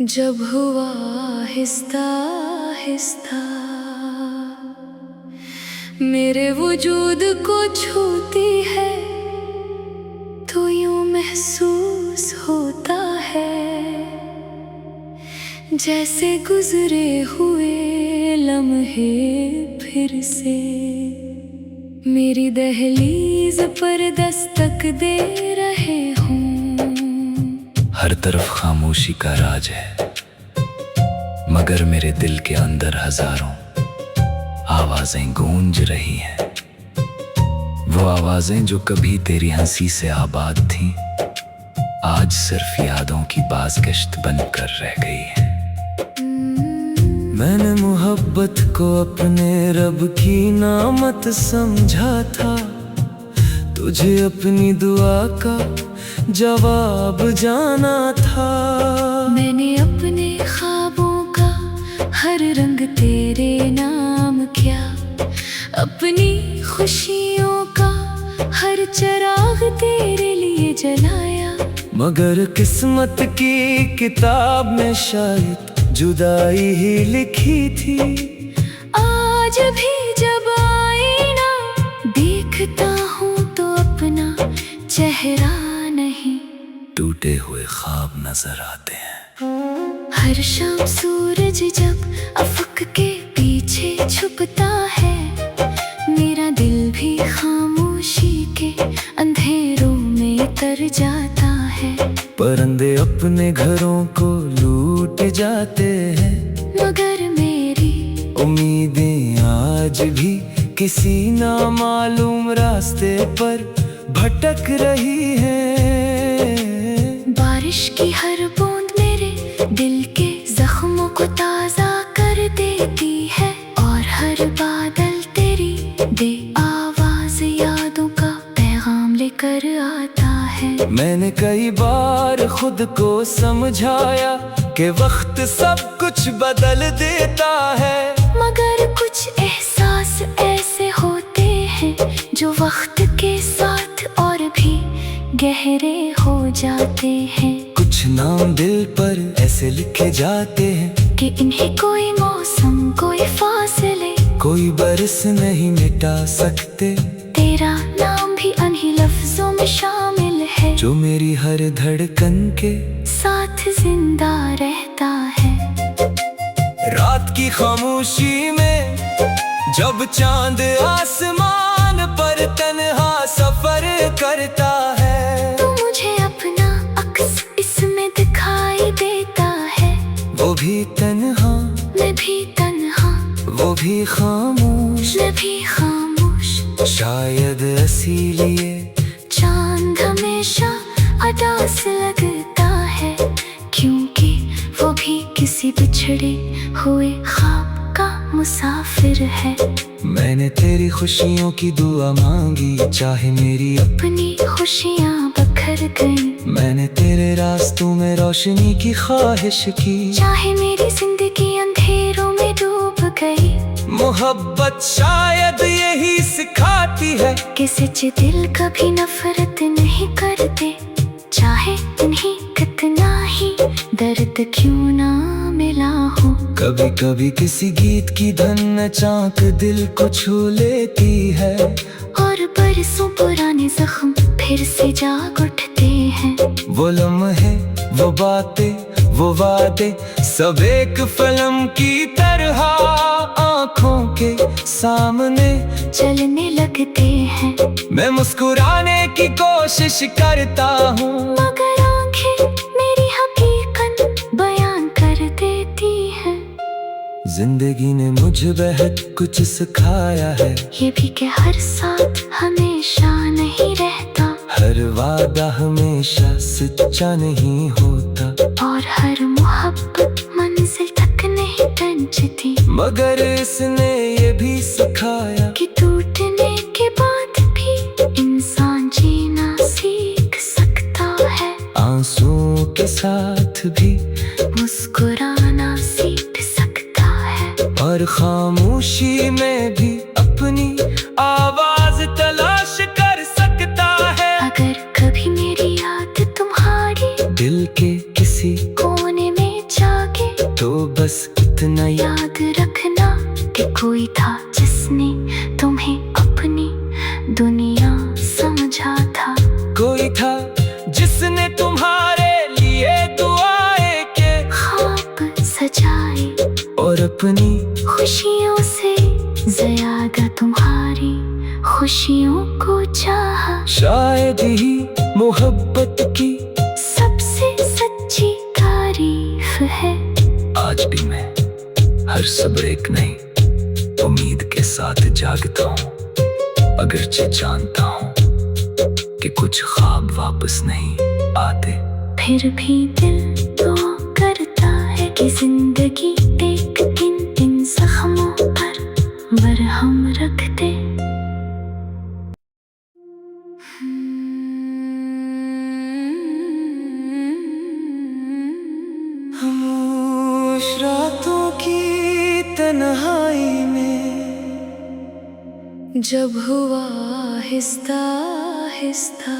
जब हुआ आहिस्ता आहिस्ता मेरे वजूद को छूती है तो यूं महसूस होता है जैसे गुजरे हुए लम्हे फिर से मेरी दहलीज पर दस्तक दे रहे हूँ। हर तरफ खामोशी का राज है मगर मेरे दिल के अंदर हजारों आवाजें गूंज रही हैं। वो आवाजें जो कभी तेरी हंसी से आबाद थीं, आज सिर्फ यादों की बाज़गश्त बनकर रह गई हैं। मैंने मोहब्बत को अपने रब की नामत समझा था, तुझे अपनी दुआ का जवाब जाना था। मैंने अपने ख्वाबों का हर रंग तेरे नाम किया, अपनी खुशियों का हर चिराग तेरे लिए जलाया। मगर किस्मत की किताब में शायद जुदाई ही लिखी थी। आज भी जब आईना देखता हूँ तो अपना चेहरा नहीं, टूटे हुए ख्वाब नजर आते हैं। हर शाम सूरज जब अफक के पीछे छुपता है, मेरा दिल भी खामोशी के अंधेरों में तर जाता है। परिंदे अपने घरों को लूट जाते हैं, मगर मेरी उम्मीदें आज भी किसी नामालूम रास्ते पर भटक रही हैं। बारिश की हर बूंद मेरे दिल के जख्मों को ताज़ा कर देती है, और हर बादल तेरी दे आवाज यादों का पैगाम लेकर आता है। मैंने कई बार खुद को समझाया कि वक्त सब कुछ बदल देता है, मगर कुछ एहसास ऐसे होते हैं जो वक्त के साथ और भी गहरे हो जाते हैं। कुछ नाम दिल पर ऐसे लिखे जाते हैं कि इन्हें कोई मौसम कोई फासले कोई बरस नहीं मिटा सकते। तेरा नाम भी इन्हीं लफ्जों में शामिल है जो मेरी हर धड़कन के साथ जिंदा रहता है। रात की खामोशी में जब चांद आसमान पर तन्हा सफर करता है, तो मुझे अपना अक्स इसमें दिखाई देता है। वो भी तन्हा मैं भी तन्हा, वो भी खामोश, मैं भी खामोश। शायद इसीलिए चांद हमेशा अदास लगता है, क्योंकि वो भी किसी बिछड़े हुए ख्वाब का मुसाफिर है। मैंने तेरी खुशियों की दुआ मांगी, चाहे मेरी अपनी खुशियाँ बखर गई। मैंने तेरे रास्तों में रोशनी की ख्वाहिश की, चाहे मेरी जिंदगी अंधेरों में डूब गई। मोहब्बत शायद यही सिखाती है कि सच्चे दिल कभी नफरत नहीं करते, चाहे इन्हीं कितना ही दर्द क्यों ना मिला हो। कभी कभी किसी गीत की धन चाक दिल को छू लेती है, और बरसों पुराने जख्म फिर से जाग उठते हैं। वो लम्हे वो बातें वो वादे सब एक फिल्म की तरह आँखों के सामने चलने लगते हैं। मैं मुस्कुराने की कोशिश करता हूँ, मगर आंखें मेरी हकीकत बयान कर देती हैं। जिंदगी ने मुझे बहुत कुछ सिखाया है, ये भी कि हर साथ हमेशा नहीं रहता, हर वादा हमेशा सच्चा नहीं होता, और हर मोहब्बत मंजिल तक नहीं पहुंचती। मगर इसने ये भी सिखाया कि टूटने के बाद भी इंसान जीना सीख सकता है, आंसुओं के साथ भी मुस्कुराना सीख सकता है, और खामोशी में भी अपनी आवाज तलाश कर सकता है। अगर कभी मेरी याद तुम्हारी दिल के किसी कोने में जा बस इतना याद रखना कि कोई था जिसने तुम्हें अपनी दुनिया समझा था। कोई था जिसने तुम्हारे लिए दुआएं के ख्वाब सजाए और अपनी खुशियों से ज्यादा तुम्हारी खुशियों को चाहा। शायद ही मोहब्बत की सबसे सच्ची तारीफ है। आज भी मैं हर सुबह एक नई उम्मीद के साथ जागता हूँ, अगरचे जानता हूँ कि कुछ ख्वाब वापस नहीं आते। फिर भी दिल दुआ करता है कि जिंदगी एक दिन इन जख्मों पर मरहम रख दे। खामोश रातों की तन्हाई में जब हुआ आहिस्ता आहिस्ता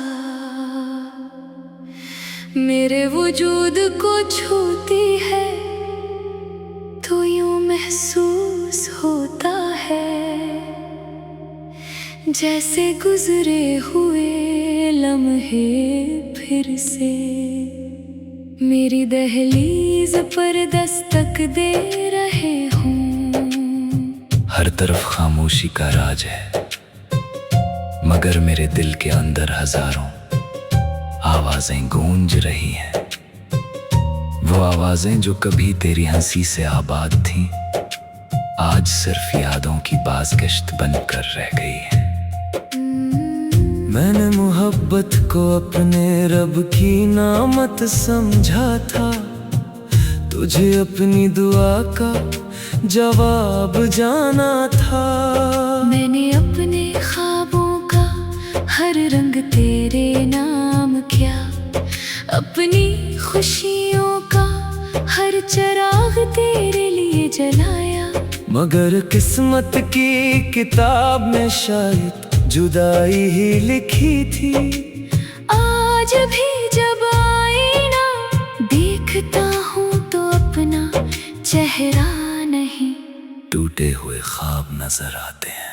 मेरे वजूद को छूती है, तो यूं महसूस होता है जैसे गुजरे हुए लम्हे फिर से मेरी दहलीज पर दस्तक दे रहे हूँ। हर तरफ खामोशी का राज है, मगर मेरे दिल के अंदर हजारों आवाजें गूंज रही हैं। वो आवाजें जो कभी तेरी हंसी से आबाद थीं, आज सिर्फ यादों की बाज़गश्त बनकर रह गई हैं। मैंने मोहब्बत को अपने रब की नामत समझा था, तुझे अपनी दुआ का जवाब जाना था। मैंने अपने ख्वाबों का हर रंग तेरे नाम किया, अपनी खुशियों का हर चिराग तेरे लिए जलाया। मगर किस्मत की किताब में शायद जुदाई ही लिखी थी। आज भी जब आईना देखता हूँ तो अपना चेहरा नहीं, टूटे हुए ख्वाब नजर आते हैं।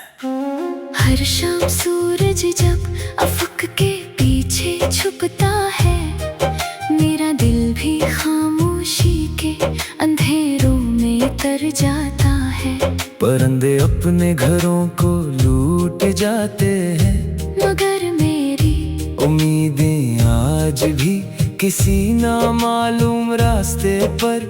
हर शाम सूरज जब अफक के पीछे छुपता है, मेरा दिल भी खामोशी के अंधेरों में तर जाता है। परिंदे अपने घरों को लूट जाते हैं, मगर मेरी उम्मीदें आज भी किसी नामालूम रास्ते पर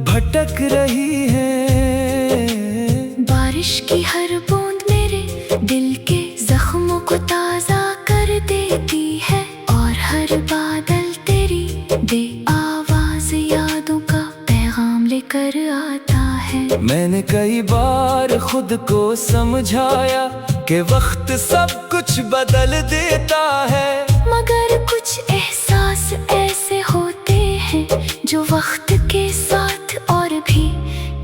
भटक रही हैं। बारिश की हर बूंद मेरे दिल के जख्मों को ताजा कर देती है, और हर बादल तेरी बेआवाज यादों का पैगाम लेकर आता है। मैंने कई बार खुद को समझाया कि वक्त सब कुछ बदल देता है, मगर कुछ एहसास ऐसे होते हैं जो वक्त के साथ और भी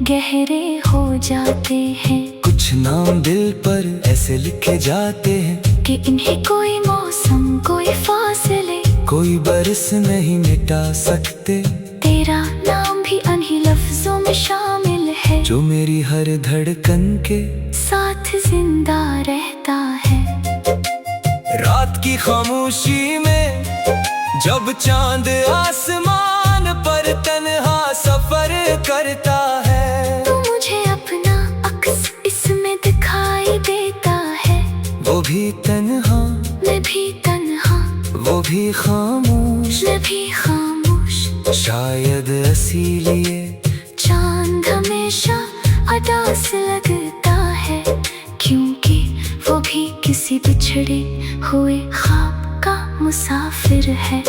गहरे हो जाते हैं। कुछ नाम दिल पर ऐसे लिखे जाते हैं कि इन्हें कोई मौसम कोई फासले कोई बरस नहीं मिटा सकते। तेरा नाम भी इन्हीं लफ्जों में शामिल है, जो मेरी हर धड़कन के साथ जिंदा रहता है। रात की खामोशी में जब चांद आसमान पर तन्हा सफर करता है, तो मुझे अपना अक्स इसमें दिखाई देता है। वो भी तन्हा मैं भी तन्हा, वो भी खामोश, मैं भी खामोश। शायद इसीलिए चांद हमेशा अदास लगता है, क्योंकि वो भी किसी बिछड़े हुए ख्वाब का मुसाफिर है।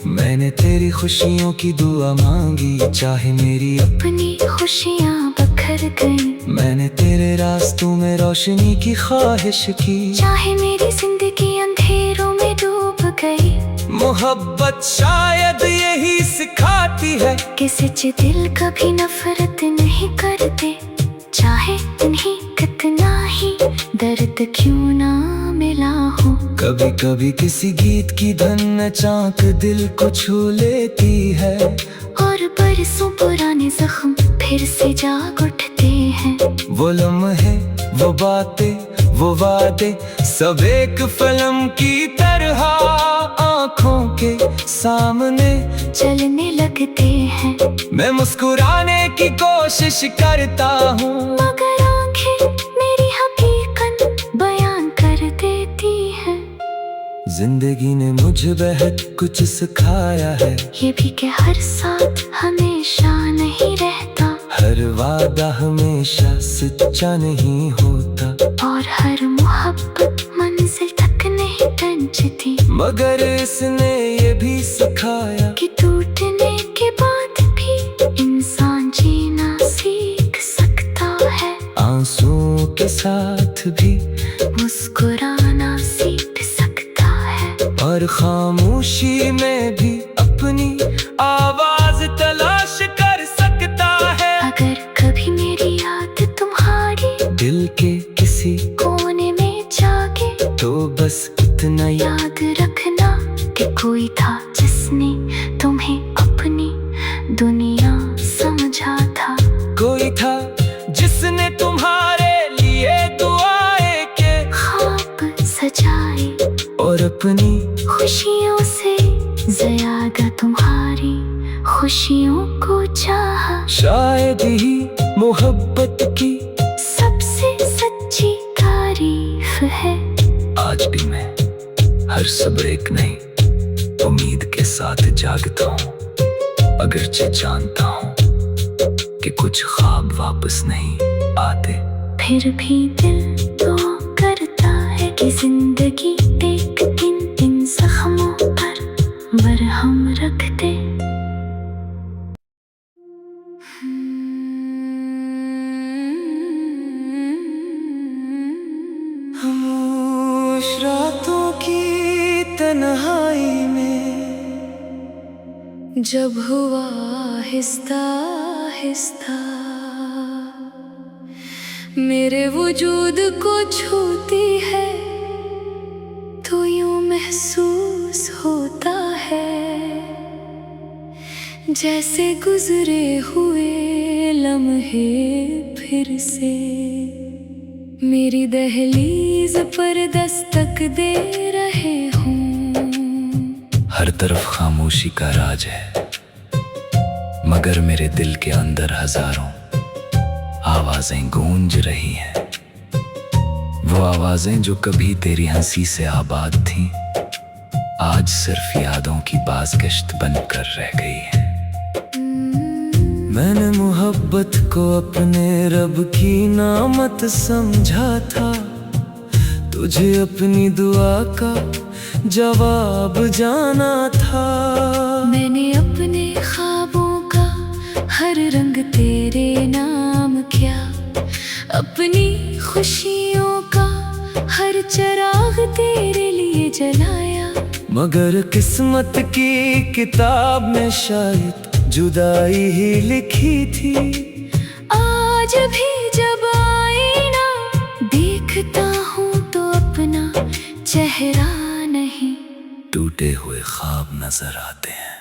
मैंने तेरी खुशियों की दुआ मांगी, चाहे मेरी अपनी खुशियाँ बखर गई। मैंने तेरे रास्तों में रोशनी की ख्वाहिश की, चाहे मेरी जिंदगी अंधेरों में डूब गई। मोहब्बत शायद यही सिखाती है कि सच्चे दिल कभी नफरत नहीं करते, चाहे इन्हीं कितना ही दर्द क्यों ना मिला हो। कभी कभी किसी गीत की धन चाक दिल को छू लेती है, और बरसों पुराने जख्म फिर से जाग उठते हैं। वो लम्हे, वो बातें, वो वादे, सब एक फिल्म की तरह आंखों के सामने चलने लगते हैं। मैं मुस्कुराने की कोशिश करता हूँ, मगर आंखें मेरी हकीकत बयान कर देती हैं। जिंदगी ने मुझे बहुत कुछ सिखाया है, ये भी कि हर साथ हमेशा नहीं रहता, हर वादा हमेशा सच्चा नहीं होता, और हर मोहब्बत मंजिल तक नहीं पहुंचती। मगर इसने ये भी सिखाया कि टूटने के बाद भी इंसान जीना सीख सकता है, आंसुओं के साथ भी मुस्कुराना सीख सकता है, और खामोशी में भी अपनी आवाज तलाश कर सकता है। अगर कभी मेरी याद तुम्हारी दिल के किसी कोने में जागे, तो बस इतना याद रखना कि कोई था जिसने तुम्हें अपनी दुनिया समझा था। कोई था जिसने तुम्हारे लिए दुआएं के ख्वाब सजाए, और अपनी खुशियों से ज्यादा तुम्हारी खुशियों को चाहा। शायद ही मोहब्बत की सबसे सच्ची तारीफ है। आज भी मैं हर सब्र एक नई उम्मीद के साथ जागता हूँ, अगरचे जानता हूँ कि कुछ ख्वाब वापस नहीं आते, फिर भी दिल दुआ करता है कि जिंदगी एक दिन इन जख्मों पर मरहम रख दे। खामोश रातों की तन्हाई में जब हुआ आहिस्ता आहिस्ता मेरे वजूद को छूती है, तो यूं महसूस होता है जैसे गुजरे हुए लम्हे फिर से मेरी दहलीज पर दस्तक दे रहे हूँ। हर तरफ खामोशी का राज है, मगर मेरे दिल के अंदर हजारों आवाजें गूंज रही हैं। वो आवाजें जो कभी तेरी हंसी से आबाद थीं, आज सिर्फ यादों की बाज़गश्त बनकर रह गई हैं। मैंने मोहब्बत को अपने रब की नामत समझा था, तुझे अपनी दुआ का जवाब जाना था। मैंने अपने ख्वाबों का हर रंग तेरे नाम किया, अपनी खुशियों का हर चिराग तेरे लिए जलाया। मगर किस्मत की किताब में शायद जुदाई ही लिखी थी। आज भी जब आईना देखता हूँ तो अपना चेहरा नहीं, टूटे हुए ख्वाब नजर आते हैं।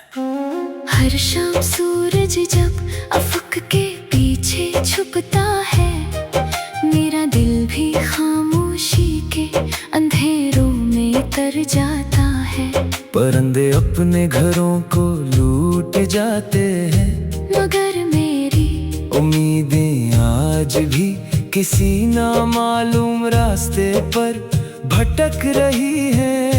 हर शाम सूरज जब अफक के पीछे छुपता है, मेरा दिल भी खामोशी के अंधेरों में तर जाता है। परिंदे अपने घरों को लूट जाते हैं, मगर मेरी उम्मीदें आज भी किसी नामालूम रास्ते पर भटक रही हैं।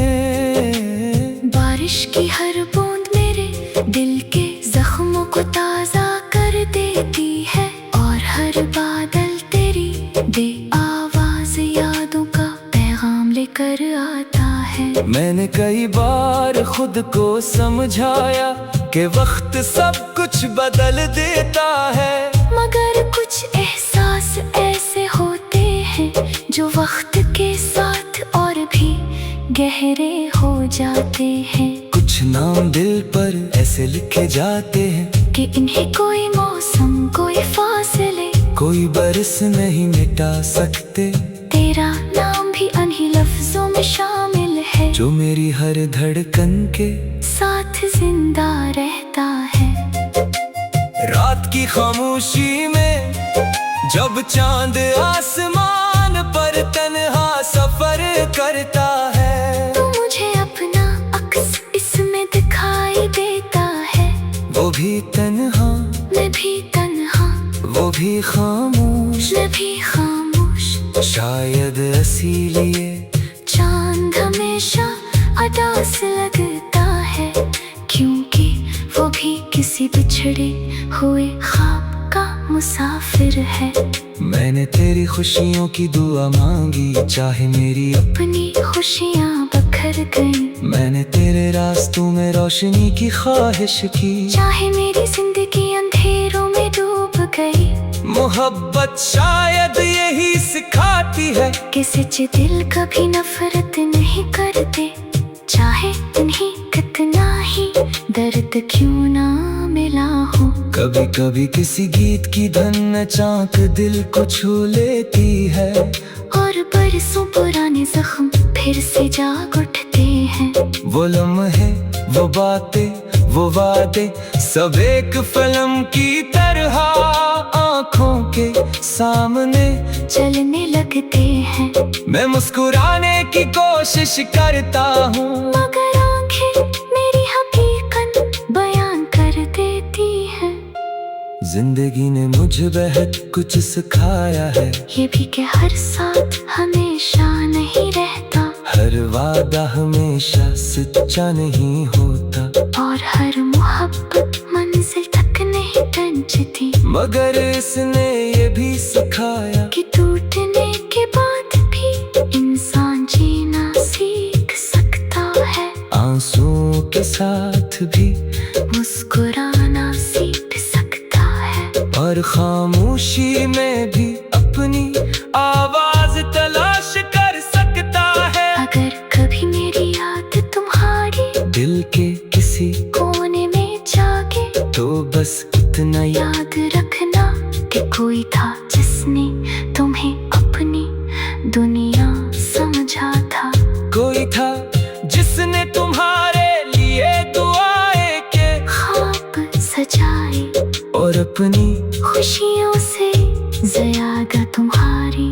बारिश की हर बूंद मेरे दिल के जख्मों को ताज़ा कर देती है, और हर बादल तेरी बे आवाज यादों का पैगाम लेकर आता है। मैंने कई बार खुद को समझाया कि वक्त सब कुछ बदल देता है, मगर कुछ एहसास ऐसे होते हैं जो वक्त के साथ और भी गहरे हो जाते हैं। कुछ नाम दिल पर ऐसे लिखे जाते हैं कि इन्हें कोई मौसम कोई फासले कोई बरस नहीं मिटा सकते। तेरा नाम भी इन्हीं लफ्जों में शामिल है, जो मेरी हर धड़कन के साथ जिंदा रहता है। रात रात की खामोशी में, जब चांद आसमान पर तन्हा सफर करता है, तो मुझे अपना अक्स इसमें दिखाई देता है। वो भी तन्हा, मैं भी तन्हा, वो भी खामोश, मैं भी खामोश। शायद इसीलिए चांद हमेशा अदास लगता है, क्योंकि वो भी किसी बिछड़े हुए ख्वाब का मुसाफिर है। मैंने तेरी खुशियों की दुआ मांगी, चाहे मेरी अपनी खुशियाँ बखर गई। मैंने तेरे रास्तों में रोशनी की ख्वाहिश की, चाहे मेरी जिंदगी अंधेरों में डूब गई। मोहब्बत शायद यही सिखाती है कि सच्चे दिल कभी नफरत नहीं करते, चाहे उन्हें कितना ही दर्द क्यों ना मिला हो। कभी कभी किसी गीत की धन चाक दिल को छू लेती है, और बरसों पुराने जख्म फिर से जाग उठते हैं। वो लम्हे, वो बातें, वो वादे, सब एक फिल्म की तरह आँखों के सामने चलने लगते हैं। मैं मुस्कुराने की कोशिश करता हूँ, मगर आंखें मेरी हकीकत बयान कर देती हैं। जिंदगी ने मुझे बहुत कुछ सिखाया है, ये भी कि हर साथ हमेशा नहीं रहता, हर वादा हमेशा सच्चा नहीं होता, और हर मोहब्बत मंजिल तक नहीं पहुंचती। मगर इसने ये भी सिखाया कि टूटने के बाद भी इंसान जीना सीख सकता है, आंसुओं के साथ भी मुस्कुराना सीख सकता है, और खामोशी में भी अपनी आवाज तलाश कर सकता है। अगर कभी मेरी याद तुम्हारी दिल के किसी कोने में जागे, तो बस इतना याद रखना कि कोई था जिसने तुम्हें अपनी दुनिया समझा था। कोई था जिसने तुम्हारे लिए दुआएं के ख्वाब सजाए, और अपनी खुशियों से ज्यादा तुम्हारी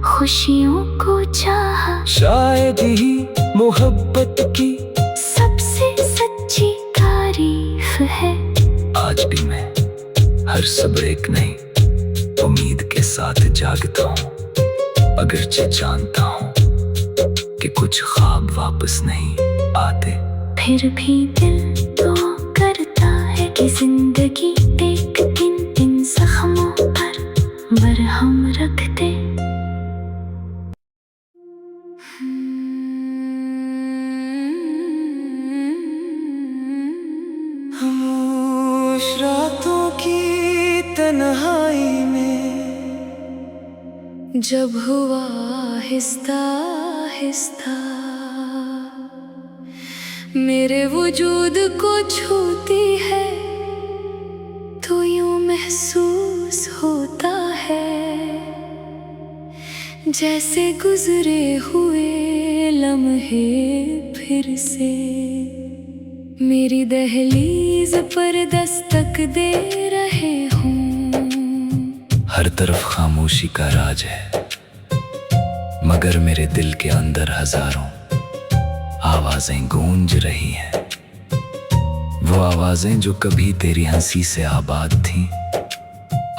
खुशियों को चाहा। शायद ही मोहब्बत की सबसे सच्ची तारीफ है। आज भी मैं हर सुबह एक नई उम्मीद के साथ जागता हूँ, अगरचे जानता हूँ कि कुछ ख्वाब वापस नहीं आते, फिर भी दिल दुआ करता है कि जिंदगी एक दिन इन जख्मों पर मरहम रख दे। खामोश रातों की तन्हाई में, जब हुआ आहिस्ता आहिस्ता मेरे वजूद को छूती है, तो यूं महसूस होता है जैसे गुजरे हुए लम्हे फिर से मेरी दहलीज पर दस्तक दे रहे हों। हर तरफ खामोशी का राज है, मगर मेरे दिल के अंदर हजारों आवाजें गूंज रही हैं। वो आवाजें जो कभी तेरी हंसी से आबाद थीं,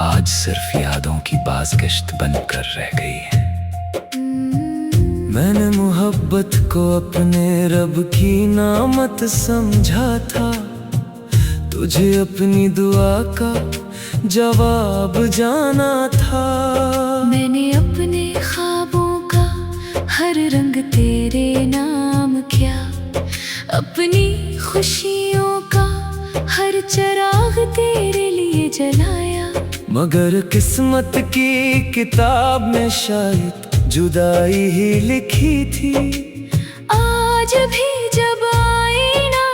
आज सिर्फ यादों की बाज़गश्त बनकर रह गई हैं। मैंने मोहब्बत को अपने रब की नामत समझा था, तुझे अपनी दुआ का जवाब जाना था। मैंने अपने ख्वाबों का हर रंग तेरे नाम किया, अपनी खुशियों का हर चिराग तेरे लिए जलाया। मगर किस्मत की किताब में शायद जुदाई ही लिखी थी। आज भी जब आईना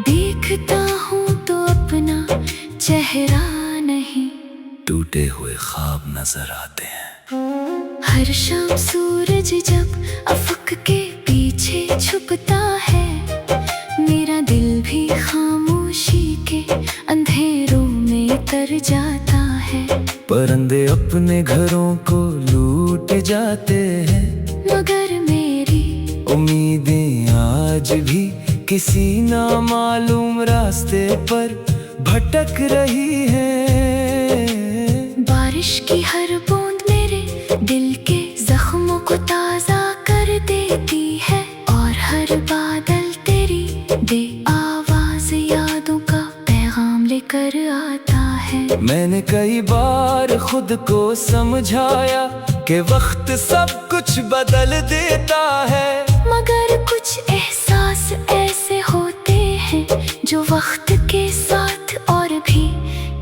देखता हूँ तो अपना चेहरा नहीं, टूटे हुए ख्वाब नजर आते हैं। हर शाम सूरज जब अफक के पीछे छुपता है, मेरा दिल भी खामोशी के अंधेरों में तर जाता है, परिंदे अपने घरों को लूट जाते हैं, मगर मेरी उम्मीदें आज भी किसी नामालूम रास्ते पर भटक रही हैं। बारिश की हर बूंद मेरे दिल के जख्मों को ताजा कर देती है, और हर बादल तेरी आवाज यादों का पैगाम लेकर आता है। मैंने कई बार खुद को समझाया कि वक्त सब कुछ बदल देता है, मगर कुछ एहसास ऐसे होते हैं जो वक्त के साथ और भी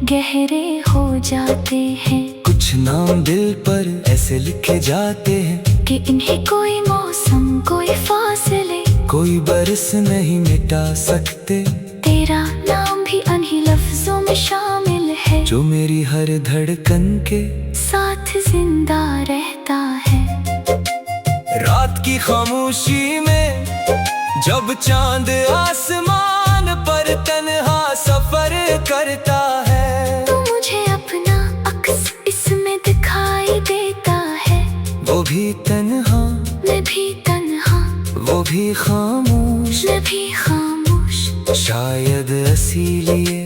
गहरे हो जाते हैं। कुछ नाम दिल पर ऐसे लिखे जाते हैं कि इन्हें कोई मौसम, कोई फासले, कोई बरस नहीं मिटा सकते। तेरा नाम भी इन्हीं लफ्जों में शामिल है, जो मेरी हर धड़कन के साथ जिंदा रहता है। रात की खामोशी में जब चांद आसमान पर तन्हा सफर करता है, तो मुझे अपना अक्स इसमें दिखाई देता है। वो भी तन्हा, मैं भी तन्हा, वो भी खामोश, मैं भी खामोश। शायद इसीलिए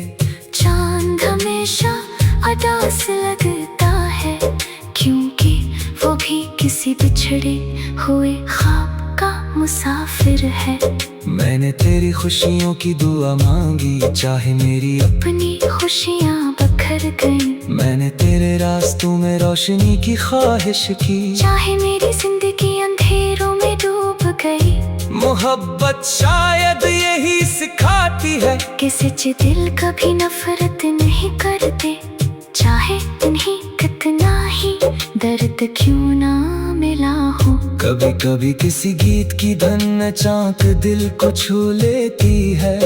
चांद हमेशा अदास लगता है, क्योंकि वो भी किसी बिछड़े हुए ख्वाब का मुसाफिर है। मैंने तेरी खुशियों की दुआ मांगी, चाहे मेरी अपनी खुशियाँ बखर गई। मैंने तेरे रास्तों में रोशनी की ख्वाहिश की, चाहे मेरी जिंदगी अंधेरों में डूब गई। मोहब्बत शायद यही सिखाती है कि सच्चे दिल कभी नफरत नहीं करते, चाहे इन्हीं कितना ही दर्द क्यों ना मिला हो। कभी कभी किसी गीत की धन चाक दिल को छू लेती है,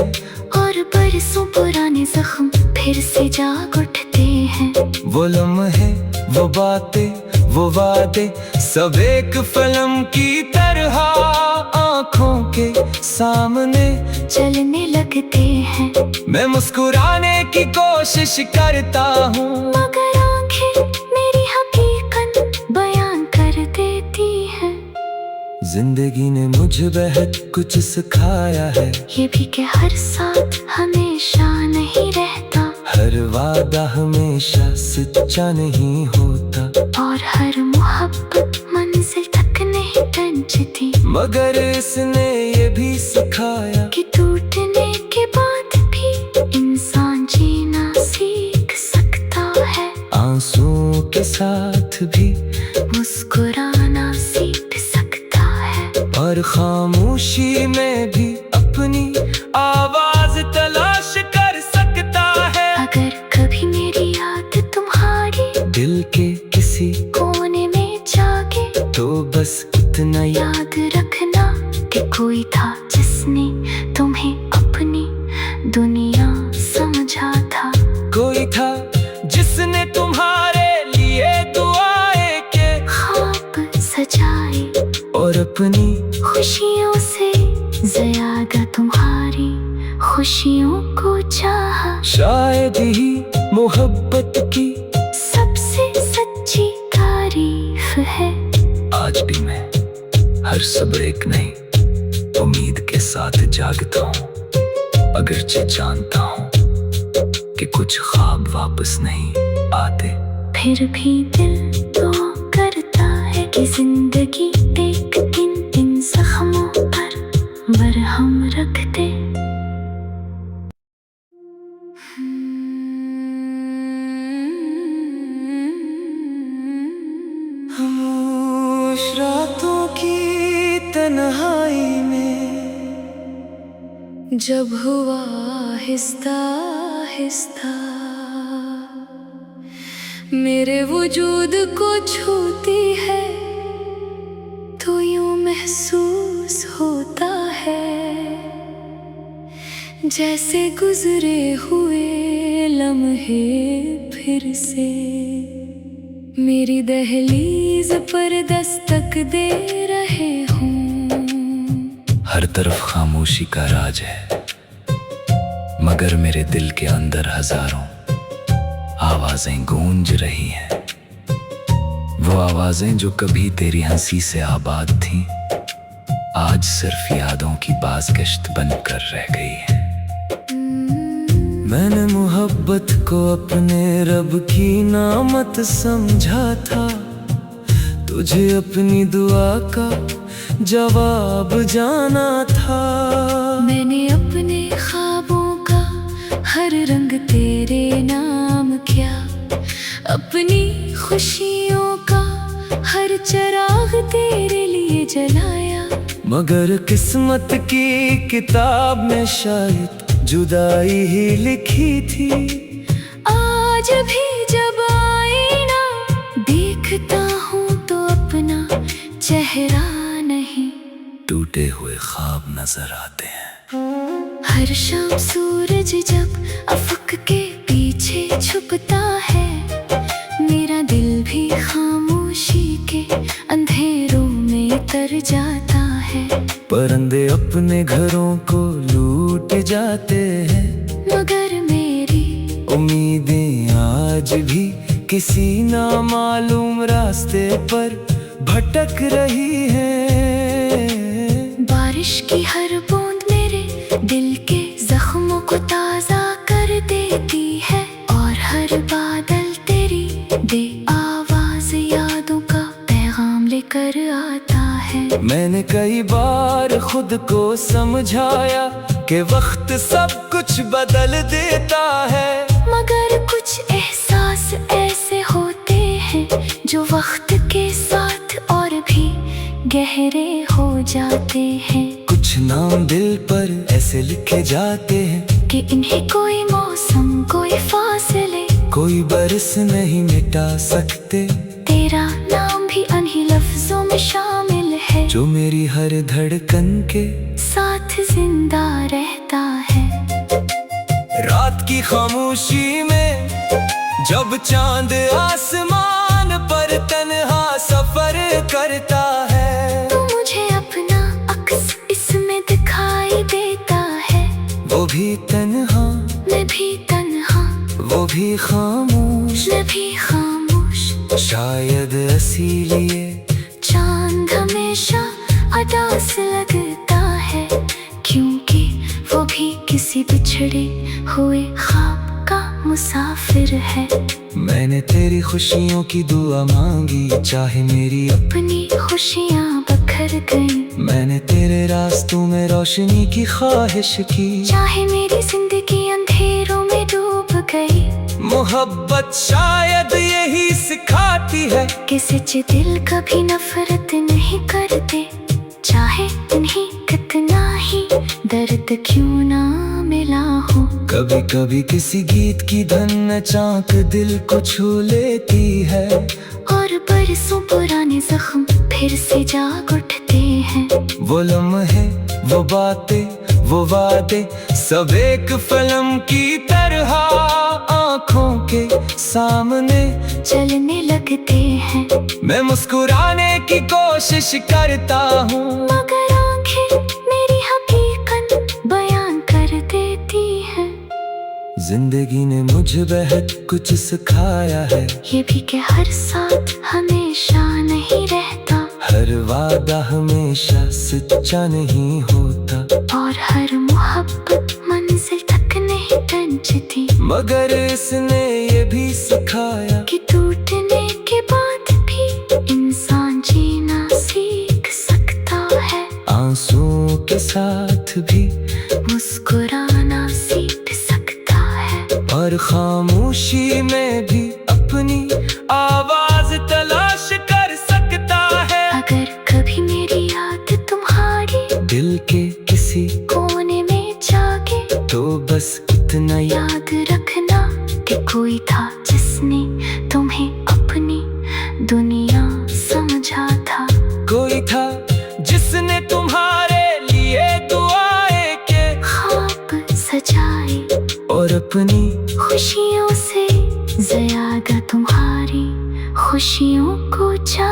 और बरसों पुराने जख्म फिर से जाग उठते हैं। वो लम्हे, वो बातें, वो वादे, सब एक फिल्म की तरह आँखों के सामने चलने लगते हैं, मैं मुस्कुराने की कोशिश करता हूँ, मगर आंखें मेरी हकीकत बयान कर देती हैं। जिंदगी ने मुझे बहुत कुछ सिखाया है, ये भी कि हर साथ हमेशा नहीं रहता, हर वादा हमेशा सच्चा नहीं होता, और हर मोहब्बत मंजिल तक नहीं पहुंचती। मगर इसने ये भी सिखाया कि टूटने के बाद भी इंसान जीना सीख सकता है, आंसुओं के साथ भी मुस्कुराना सीख सकता है, और खामोशी में भी अपनी आवाज तलाश कर सकता है। अगर कभी मेरी याद तुम्हारी दिल के किसी कोने में जागे, तो बस इतना याद रखना कि कोई था जिसने तुम्हें अपनी दुनिया समझा था। कोई था जिसने तुम्हारे लिए दुआएं के ख्वाब सजाए, और अपनी खुशियों से ज्यादा तुम्हारी खुशियों को चाहा। शायद ही मोहब्बत की सबसे सच्ची तारीफ है। आज भी मैं हर सब्र एक नई उम्मीद के साथ जागता हूँ, अगरचे जानता हूँ कि कुछ ख्वाब वापस नहीं आते, फिर भी दिल दुआ करता है कि जिंदगी एक दिन इन जख्मों पर मरहम रख दे। खामोश रातों की तन्हाई में जब हुआ आहिस्ता आहिस्ता मेरे वजूद को छूती है, तो यूं महसूस होता है जैसे गुजरे हुए लम्हे फिर से मेरी दहलीज पर दस्तक दे रहे हूँ। हर तरफ खामोशी का राज है, मगर मेरे दिल के अंदर हजारों आवाजें गूंज रही हैं, वो आवाजें जो कभी तेरी हंसी से आबाद थीं, आज सिर्फ यादों की बाज़गश्त बनकर रह गई हैं। मैंने मोहब्बत को अपने रब की नामत समझा था, तुझे अपनी दुआ का जवाब जाना था। मैंने अपने ख्वाबों का हर रंग तेरे नाम किया, अपनी खुशियों का हर चिराग तेरे लिए जलाया। मगर किस्मत की किताब में शायद जुदाई ही लिखी थी। आज भी जब आईना देखता हूँ तो अपना चेहरा नहीं, टूटे हुए ख्वाब नजर आते हैं। हर शाम सूरज जब अफक के पीछे छुपता है, मेरा दिल भी खामोशी के अंधेरों में तर जाता है। परिंदे अपने घरों को लूट जाते हैं, मगर मेरी उम्मीदें आज भी किसी नामालूम रास्ते पर भटक रही हैं। बारिश की हर बूंद मेरे दिल के जख्मों को ताज़ा कर देती है, और हर बादल तेरी दे आवाज यादों का पैगाम लेकर आता है। मैंने कई बार खुद को समझाया कि वक्त सब कुछ बदल देता है, मगर कुछ एहसास ऐसे होते हैं जो वक्त के साथ और भी गहरे हो जाते हैं। कुछ नाम दिल पर ऐसे लिखे जाते हैं कि इन्हें कोई मौसम कोई फासले कोई बरस नहीं मिटा सकते। तेरा नाम भी इन्हीं लफ्जों में शामिल है, जो मेरी हर धड़कन के साथ जिंदा रहता है। रात की खामोशी में जब चांद आसमान पर तन्हा सफर करता है, तो मुझे अपना अक्स इसमें दिखाई देता है। वो भी तन्हा मैं भी तन्हा, वो भी खामोश, मैं भी खामोश। शायद इसीलिए चांद हमेशा अदास लगता है, क्योंकि वो भी किसी बिछड़े हुए ख्वाब का मुसाफिर है। मैंने तेरी खुशियों की दुआ मांगी, चाहे मेरी अपनी खुशियाँ बखर गई। मैंने तेरे रास्तों में रोशनी की ख्वाहिश की, चाहे मेरी जिंदगी अंधेरों में डूब गई। मोहब्बत शायद यही सिखाती है कि सच्चे दिल कभी नफरत नहीं करते, चाहे उन्हें कितना ही दर्द क्यों ना मिला हो। कभी कभी किसी गीत की धन चाक दिल को छू लेती है, और बरसों पुराने जख्म फिर से जाग उठते हैं। वो लम्हे वो बातें वो वादे सब एक फिल्म की तरह आँखों के सामने चलने लगते हैं, मैं मुस्कुराने की कोशिश करता हूँ, मगर आंखें मेरी हकीकत बयान कर देती हैं। जिंदगी ने मुझे बहुत कुछ सिखाया है, ये भी कि हर साथ हमेशा नहीं रहता, हर वादा हमेशा सच्चा नहीं होता, और हर मोहब्बत मंजिल तक नहीं पहुंचती। मगर इसने ये भी सिखाया कि टूटने के बाद भी इंसान जीना सीख सकता है, आंसुओं के साथ भी मुस्कुराना सीख सकता है, और खामोशी में भी अपनी आवाज तलाश कर सकता है। अगर कभी मेरी याद तुम्हारी दिल के किसी कोने में जागे, तो बस इतना याद रखना कि कोई था जिसने तुम्हें अपनी दुनिया समझा था। कोई था जिसने तुम्हारे लिए दुआएं के ख्वाब सजाए, और अपनी खुशियों से ज्यादा तुम्हारी खुशियों को जा